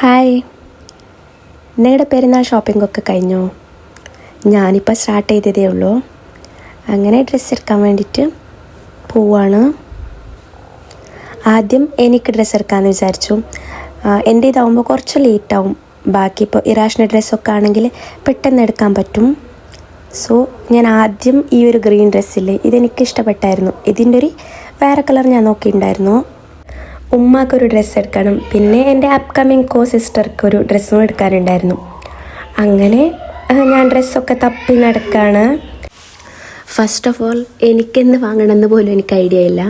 Hi, നിങ്ങളുടെ പെരുന്നാൾ ഷോപ്പിംഗൊക്കെ കഴിഞ്ഞോ? ഞാനിപ്പോൾ സ്റ്റാർട്ട് ചെയ്തതേ ഉള്ളൂ. അങ്ങനെ ഡ്രസ്സ് എടുക്കാൻ വേണ്ടിയിട്ട് പോവാണ്. ആദ്യം എനിക്ക് ഡ്രസ്സ് എടുക്കാമെന്ന് വിചാരിച്ചു. എൻ്റെ ഇതാവുമ്പോൾ കുറച്ച് ലേറ്റാവും. ബാക്കി ഇപ്പോൾ ഇറാഷിൻ്റെ ഡ്രസ്സൊക്കെ ആണെങ്കിൽ പെട്ടെന്ന് എടുക്കാൻ പറ്റും. സോ ഞാൻ ആദ്യം ഈ ഒരു ഗ്രീൻ ഡ്രസ്സില്ലേ, ഇതെനിക്ക് ഇഷ്ടപ്പെട്ടായിരുന്നു. ഇതിൻ്റെ ഒരു വേറെ കളർ ഞാൻ നോക്കിയിട്ടുണ്ടായിരുന്നു. ഉമ്മാക്കൊരു ഡ്രസ്സ് എടുക്കണം, പിന്നെ എൻ്റെ അപ്കമിങ് സിസ്റ്റർക്ക് ഒരു ഡ്രസ്സും എടുക്കാനുണ്ടായിരുന്നു. അങ്ങനെ ഞാൻ ഡ്രസ്സൊക്കെ തപ്പി നടക്കുകയാണ്. ഫസ്റ്റ് ഓഫ് ഓൾ എനിക്കെന്ത് വാങ്ങണമെന്ന് പോലും എനിക്ക് ഐഡിയ ഇല്ല.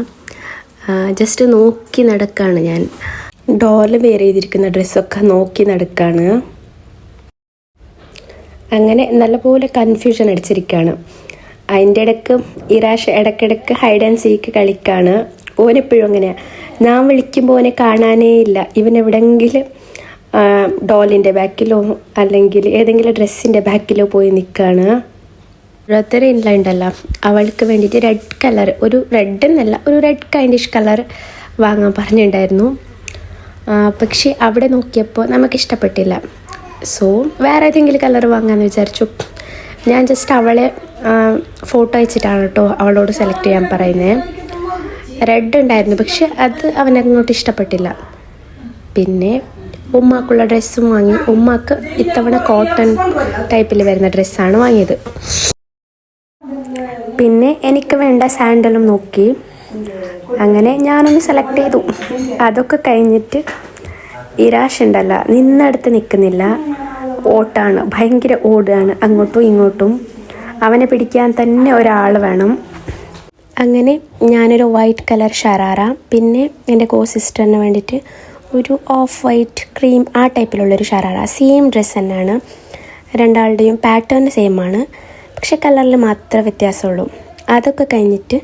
ജസ്റ്റ് നോക്കി നടക്കുകയാണ് ഞാൻ. ഡോളിൽ വെയർ ചെയ്തിരിക്കുന്ന ഡ്രസ്സൊക്കെ നോക്കി നടക്കുകയാണ്. അങ്ങനെ നല്ലപോലെ കൺഫ്യൂഷൻ അടിച്ചിരിക്കുകയാണ്. അതിൻ്റെ ഇടയ്ക്ക് ഇറാഷ് ഇടയ്ക്കിടയ്ക്ക് ഹൈഡ് ആൻഡ് സീക്ക് കളിക്കുകയാണ്. ഓനെപ്പോഴും അങ്ങനെയാണ്. ഞാൻ വിളിക്കുമ്പോൾ ഓനെ കാണാനേ ഇല്ല. ഇവൻ എവിടെയെങ്കിലും ഡോളിൻ്റെ ബാക്കിലോ അല്ലെങ്കിൽ ഏതെങ്കിലും ഡ്രസ്സിൻ്റെ ബാക്കിലോ പോയി നിൽക്കുകയാണ്. ബ്രദർ ഇൻ ലോ ഉണ്ടല്ലോ, അവൾക്ക് വേണ്ടിയിട്ട് റെഡ് കളർ, ഒരു റെഡ് എന്നല്ല, ഒരു റെഡ് കൈൻഡിഷ് കളർ വാങ്ങാൻ പറഞ്ഞിട്ടുണ്ടായിരുന്നു. പക്ഷേ അവിടെ നോക്കിയപ്പോൾ നമുക്കിഷ്ടപ്പെട്ടില്ല. സോ വേറെ ഏതെങ്കിലും കളർ വാങ്ങാമെന്ന് വിചാരിച്ചു. ഞാൻ ജസ്റ്റ് അവളെ ഫോട്ടോ അയച്ചിട്ടാണ് കേട്ടോ അവളോട് സെലക്ട് ചെയ്യാൻ പറയുന്നത്. റെഡ് ഉണ്ടായിരുന്നു, പക്ഷെ അത് അവനങ്ങോട്ട് ഇഷ്ടപ്പെട്ടില്ല. പിന്നെ ഉമ്മാക്കുള്ള ഡ്രസ്സും വാങ്ങി. ഉമ്മാക്ക് ഇത്തവണ കോട്ടൺ ടൈപ്പിൽ വരുന്ന ഡ്രസ്സാണ് വാങ്ങിയത്. പിന്നെ എനിക്ക് വേണ്ട സാൻഡലും നോക്കി. അങ്ങനെ ഞാനൊന്ന് സെലക്ട് ചെയ്തു. അതൊക്കെ കഴിഞ്ഞിട്ട് ഇറാഷ് ഉണ്ടല്ല, നിന്നടുത്ത് നിൽക്കുന്നില്ല, ഓട്ടാണ്, ഭയങ്കര ഓടുകയാണ് അങ്ങോട്ടും ഇങ്ങോട്ടും. അവനെ പിടിക്കാൻ തന്നെ ഒരാൾ വേണം. അങ്ങനെ ഞാനൊരു വൈറ്റ് കളർ ഷറാറ, പിന്നെ എൻ്റെ സിസ്റ്ററിന് വേണ്ടിയിട്ട് ഒരു ഓഫ് വൈറ്റ് ക്രീം ആ ടൈപ്പിലുള്ളൊരു ഷറാറ. സെയിം ഡ്രസ്സ് തന്നെയാണ്, രണ്ടാളുടെയും പാറ്റേൺ സെയിം ആണ്, പക്ഷെ കളറിൽ മാത്രമേ വ്യത്യാസമുള്ളൂ. അതൊക്കെ കഴിഞ്ഞിട്ട്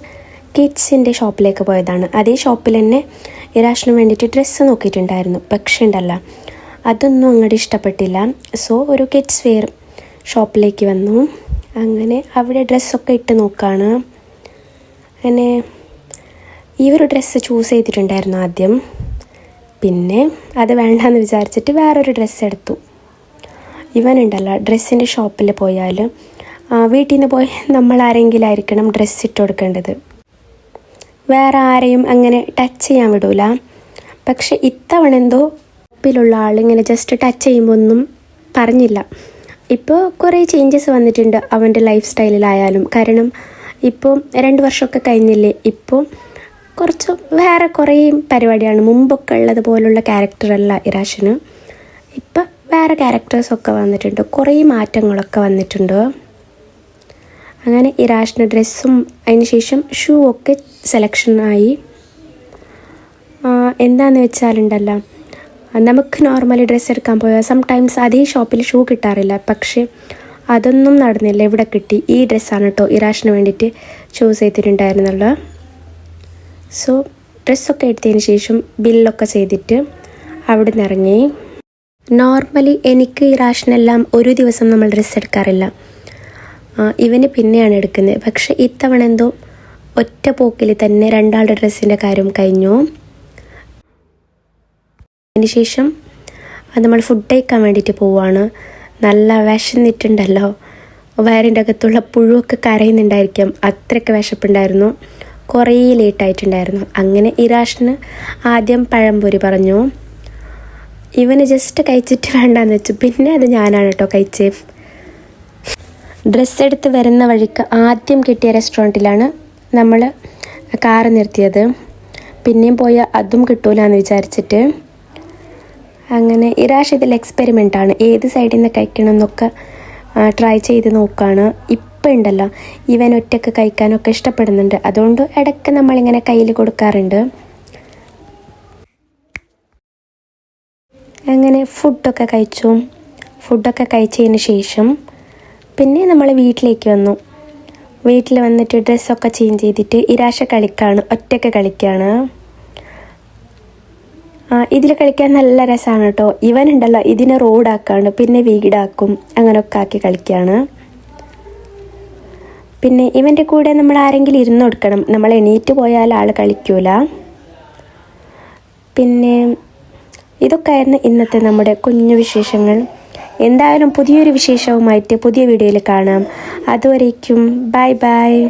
കിഡ്സിൻ്റെ ഷോപ്പിലേക്ക് പോയതാണ്. അതേ ഷോപ്പിൽ തന്നെ ഇറാഷിന് വേണ്ടിയിട്ട് ഡ്രസ്സ് നോക്കിയിട്ടുണ്ടായിരുന്നു. പക്ഷേ ഉണ്ടല്ല, അതൊന്നും അങ്ങോട്ട് ഇഷ്ടപ്പെട്ടില്ല. സോ ഒരു കിഡ്സ് വെയർ ഷോപ്പിലേക്ക് വന്നു. അങ്ങനെ അവിടെ ഡ്രസ്സൊക്കെ ഇട്ട് നോക്കുകയാണ്. അങ്ങനെ ഈ ഒരു ഡ്രസ്സ് ചൂസ് ചെയ്തിട്ടുണ്ടായിരുന്നു ആദ്യം. പിന്നെ അത് വേണ്ടാന്ന് വിചാരിച്ചിട്ട് വേറൊരു ഡ്രസ്സ് എടുത്തു. ഇവനുണ്ടല്ലോ, ഡ്രസ്സിൻ്റെ ഷോപ്പിൽ പോയാൽ വീട്ടിൽ നിന്ന് പോയി നമ്മൾ ആരെങ്കിലും ആയിരിക്കണം ഡ്രസ്സ് ഇട്ട് കൊടുക്കേണ്ടത്. വേറെ ആരെയും അങ്ങനെ ടച്ച് ചെയ്യാൻ വിടൂല. പക്ഷെ ഇത്തവണ എന്തോ ഷോപ്പിലുള്ള ആളിങ്ങനെ ജസ്റ്റ് ടച്ച് ചെയ്യുമ്പോൾ ഒന്നും പറഞ്ഞില്ല. ഇപ്പോൾ കുറേ ചേഞ്ചസ് വന്നിട്ടുണ്ട് അവൻ്റെ ലൈഫ് സ്റ്റൈലിലായാലും. കാരണം ഇപ്പോൾ 2 വർഷമൊക്കെ കഴിഞ്ഞില്ലേ, ഇപ്പോൾ കുറച്ച് വേറെ കുറേ പരിപാടിയാണ്. മുമ്പൊക്കെ ഉള്ളതുപോലുള്ള ക്യാരക്ടറല്ല ഇറാഷിന്. ഇപ്പം വേറെ ക്യാരക്ടേഴ്സൊക്കെ വന്നിട്ടുണ്ട്, കുറേ മാറ്റങ്ങളൊക്കെ വന്നിട്ടുണ്ട്. അങ്ങനെ ഇറാഷിന് ഡ്രസ്സും അതിന് ശേഷം ഷൂ ഒക്കെ സെലക്ഷനായി. എന്താണെന്ന് വെച്ചാലുണ്ടല്ലോ, നമുക്ക് നോർമലി ഡ്രസ്സ് എടുക്കാൻ പോയാൽ സംടൈംസ് അതേ ഷോപ്പിൽ ഷൂ കിട്ടാറില്ല. പക്ഷേ അതൊന്നും നടന്നില്ല, ഇവിടെ കിട്ടി. ഈ ഡ്രസ്സാണ് കേട്ടോ ഇറാഷിന് വേണ്ടിയിട്ട് ചൂസ് ചെയ്തിട്ടുണ്ടായിരുന്നുള്ളത്. സോ ഡ്രസ്സൊക്കെ എടുത്തതിന് ശേഷം ബില്ലൊക്കെ ചെയ്തിട്ട് അവിടെ നിന്ന് ഇറങ്ങി. നോർമലി എനിക്ക് ഇറാഷിനെല്ലാം ഒരു ദിവസം നമ്മൾ ഡ്രസ്സ് എടുക്കാറില്ല, ഇവന് പിന്നെയാണ് എടുക്കുന്നത്. പക്ഷേ ഇത്തവണ എന്തോ ഒറ്റ പോക്കിൽ തന്നെ 2 ആളുടെ ഡ്രസ്സിൻ്റെ കാര്യം കഴിഞ്ഞു. അതിന് ശേഷം നമ്മൾ ഫുഡ് കഴിക്കാൻ വേണ്ടിയിട്ട് പോവുകയാണ്. നല്ല വിശന്നിട്ടുണ്ടല്ലോ, വയറിൻ്റെ അകത്തുള്ള പുഴുവൊക്കെ കരയുന്നുണ്ടായിരിക്കാം, അത്രയ്ക്ക് വിശപ്പുണ്ടായിരുന്നു. കുറേ ലേറ്റായിട്ടുണ്ടായിരുന്നു. അങ്ങനെ ഇറാഷിന് ആദ്യം പഴംപൊരി പറഞ്ഞു. ഇവന് ജസ്റ്റ് കഴിച്ചിട്ട് വേണ്ടാന്ന് വെച്ചു. പിന്നെ അത് ഞാനാണ് കേട്ടോ കഴിച്ചത്. ഡ്രസ്സ് എടുത്ത് വരുന്ന വഴിക്ക് ആദ്യം കിട്ടിയ റെസ്റ്റോറൻറ്റിലാണ് നമ്മൾ കാറ് നിർത്തിയത്. പിന്നെയും പോയ അതും കിട്ടൂല എന്ന് വിചാരിച്ചിട്ട്. അങ്ങനെ ഇറാഷ് ഇതിൽ എക്സ്പെരിമെൻ്റാണ്, ഏത് സൈഡിൽ നിന്ന് കഴിക്കണം എന്നൊക്കെ ട്രൈ ചെയ്ത് നോക്കുകയാണ്. ഇപ്പം ഉണ്ടല്ലോ, ഇവൻ ഒറ്റയ്ക്ക് കഴിക്കാനൊക്കെ ഇഷ്ടപ്പെടുന്നുണ്ട്. അതുകൊണ്ട് ഇടയ്ക്ക് നമ്മളിങ്ങനെ കയ്യിൽ കൊടുക്കാറുണ്ട്. അങ്ങനെ ഫുഡൊക്കെ കഴിച്ചു. ഫുഡൊക്കെ കഴിച്ചതിന് ശേഷം പിന്നെ നമ്മൾ വീട്ടിലേക്ക് വന്നു. വീട്ടിൽ വന്നിട്ട് ഡ്രസ്സൊക്കെ ചേഞ്ച് ചെയ്തിട്ട് ഇറാഷ കളിക്കുകയാണ്, ഒറ്റയ്ക്ക് കളിക്കുകയാണ്. ഇതിൽ കളിക്കാൻ നല്ല രസമാണ് കേട്ടോ. ഇവനുണ്ടല്ലോ, ഇതിനെ റോഡാക്കാണ്, പിന്നെ വീടാക്കും, അങ്ങനെയൊക്കെ ആക്കി കളിക്കുകയാണ്. പിന്നെ ഇവൻ്റെ കൂടെ നമ്മൾ ആരെങ്കിലും ഇരുന്ന് കൊടുക്കണം, നമ്മൾ എണീറ്റ് പോയാൽ ആൾ കളിക്കൂല. പിന്നെ ഇതൊക്കെയായിരുന്നു ഇന്നത്തെ നമ്മുടെ കുഞ്ഞു വിശേഷങ്ങൾ. എന്തായാലും പുതിയൊരു വിശേഷവുമായിട്ട് പുതിയ വീഡിയോയിൽ കാണാം. അതുവരേക്കും ബൈ ബൈ.